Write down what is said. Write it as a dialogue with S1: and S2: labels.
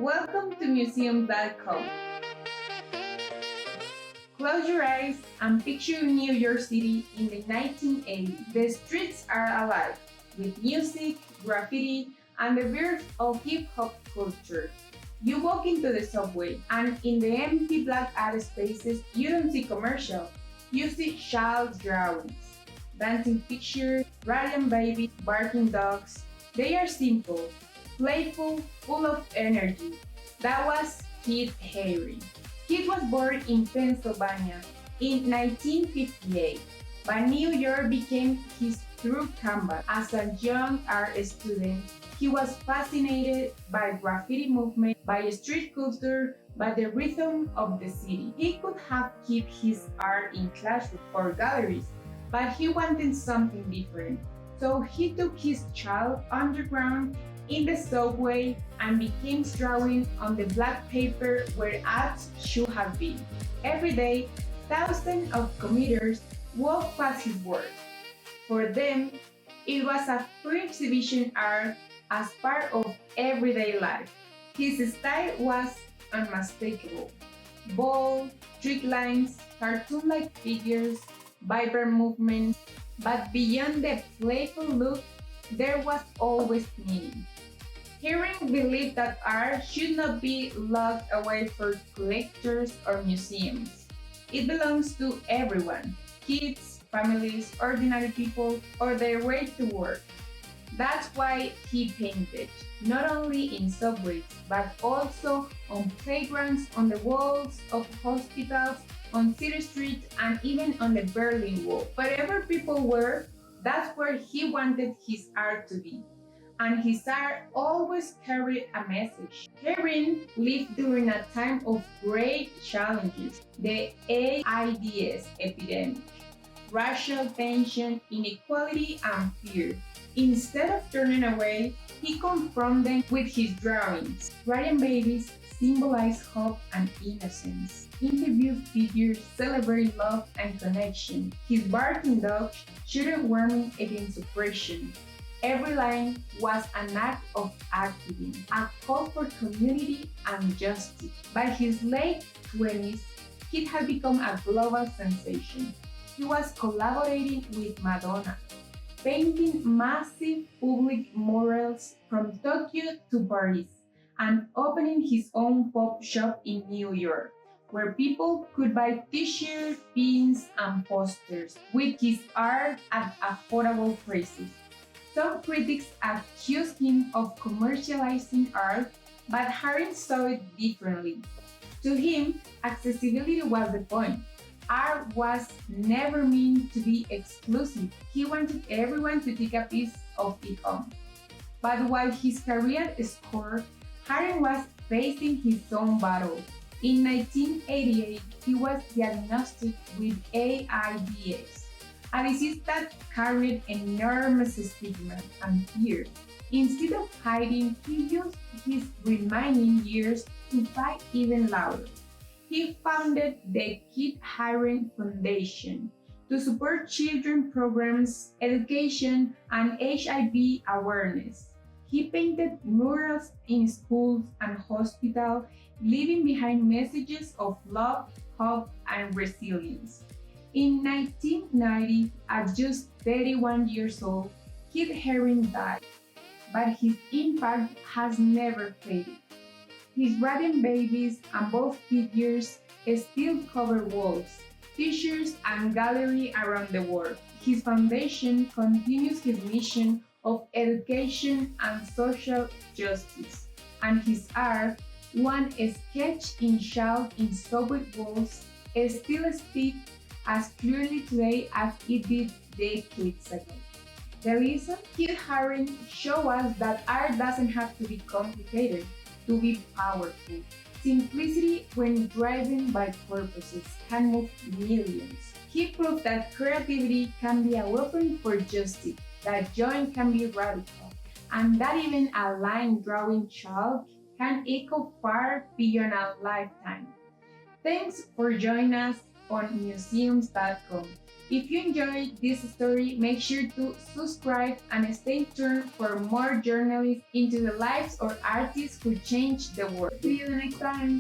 S1: Welcome to museum.com. Close your eyes and picture New York City in the 1980s. The streets are alive with music, graffiti, and the birth of hip hop culture. You walk into the subway, and in the empty black ad spaces, you don't see commercials. You see child drawings, dancing pictures, radiant babies, barking dogs. They are simple, playful, full of energy. That was Kid Haring. Kid was born in Pennsylvania in 1958, but New York became his true canvas. As a young art student, he was fascinated by graffiti movement, by street culture, by the rhythm of the city. He could have kept his art in classrooms or galleries, but he wanted something different. So he took his child underground in the subway and began drawing on the black paper where ads should have been. Every day, thousands of commuters walked past his work. For them, it was a free exhibition art as part of everyday life. His style was unmistakable. Bold, strict lines, cartoon-like figures, vibrant movements, but beyond the playful look, there was always meaning. Haring believed that art should not be locked away for collectors or museums. It belongs to everyone, kids, families, ordinary people, or their way to work. That's why he painted, not only in subways, but also on playgrounds, on the walls of hospitals, on city streets, and even on the Berlin Wall. Wherever people were, that's where he wanted his art to be. And his art always carried a message. Haring lived during a time of great challenges, the AIDS epidemic, racial tension, inequality, and fear. Instead of turning away, he confronted them with his drawings. Radiant babies symbolize hope and innocence. Interview figures celebrate love and connection. His barking dog shouldn't warning against oppression. Every line was an act of activism, a call for community and justice. By his late 20s, Kid had become a global sensation. He was collaborating with Madonna, painting massive public murals from Tokyo to Paris, and opening his own pop shop in New York, where people could buy t-shirts, pins, and posters with his art at affordable prices. Some critics accused him of commercializing art, but Haring saw it differently. To him, accessibility was the point. Art was never meant to be exclusive. He wanted everyone to take a piece of it home. But while his career soared, Haring was facing his own battle. In 1988, he was diagnosed with AIDS, a disease that carried enormous stigma and fear. Instead of hiding, he used his remaining years to fight even louder. He founded the Kid Haring Foundation to support children programs, education, and HIV awareness. He painted murals in schools and hospitals, leaving behind messages of love, hope, and resilience. In 1990, at just 31 years old, Kid Haring died, but his impact has never faded. His radiant babies and both figures still cover walls, t-shirts, and galleries around the world. His foundation continues his mission of education and social justice, and his art, one sketch installed in subway walls, still speaks as clearly today as it did decades ago. The reason Kid Haring shows us that art doesn't have to be complicated to be powerful. Simplicity, when driven by purposes, can move millions. He proved that creativity can be a weapon for justice, that joy can be radical, and that even a line drawing child can echo far beyond a lifetime. Thanks for joining us on museums.com. If you enjoyed this story, make sure to subscribe and stay tuned for more journalists into the lives of artists who change the world. See you the next time.